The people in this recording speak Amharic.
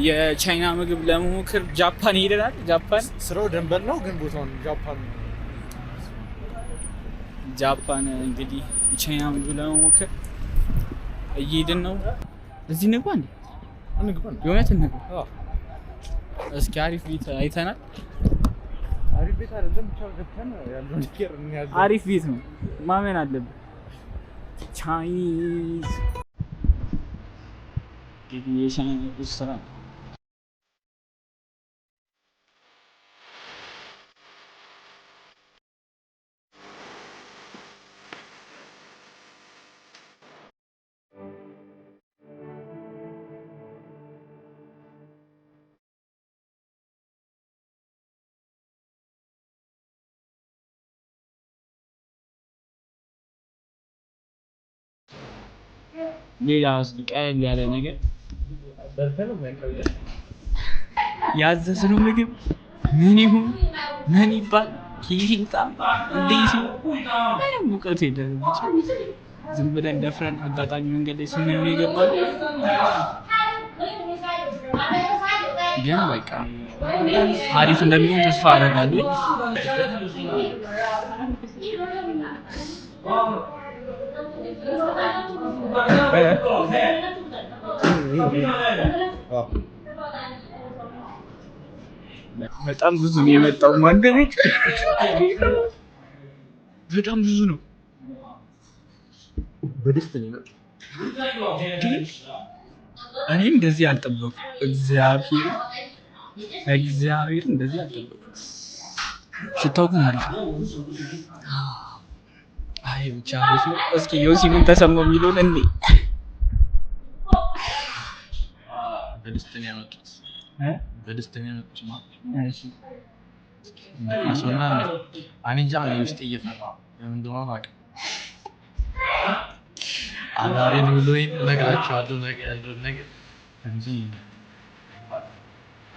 የቻይና ምግብ ለመሞከር ጃፓን ሄደናል። ጃፓን ስራው ደንበል ነው ግን ቦታው ጃፓን እንግዲህ የቻይና ምግብ ለመሞከር እየሄድን ነው። እዚህ እንግባ እንዴ? የእውነት እንግባ። እስኪ አሪፍ ቤት አይተናል። አሪፍ ቤት አይደለም ብቻ ገብተን ያለው ነገር እንያዘው። አሪፍ ቤት ነው ማመን አለብን። ቻይኒዝ የቻይና ሬስቶራንት ሌላ ቀለል ያለ ነገር ያዘዝነው ምግብ ምን ይሁን ምን ይባል ኪንታ እንዴት ምንም እውቀት የለንም። ዝም ብለን ደፍረን አጋጣሚ መንገድ ላይ ስናየው የገባል። ግን በቃ አሪፍ እንደሚሆን ተስፋ አደርጋለሁ። በጣም ብዙ ነው የመጣው ማንደረቅ በጣም ብዙ ነው። በደስታ ነው የመጣው። እኔ እንደዚህ አልጠበኩም። እግዚአብሔር እንደዚህ አልጠበኩም። ሽታው ግን አሪፍ ነው። አይ ብቻ እስኪ ዮሲ ምን ተሰማው የሚለውን እንዴ በደስታ ነው የመጡት። በደስታ ነው የመጡት ማለት እሺ አሶና አንንጃ ውስጥ እየፈራ እንደሆነ አውቃለሁ። አዳሬ ብሎኝ ነግራቸዋለሁ ነገር እንጂ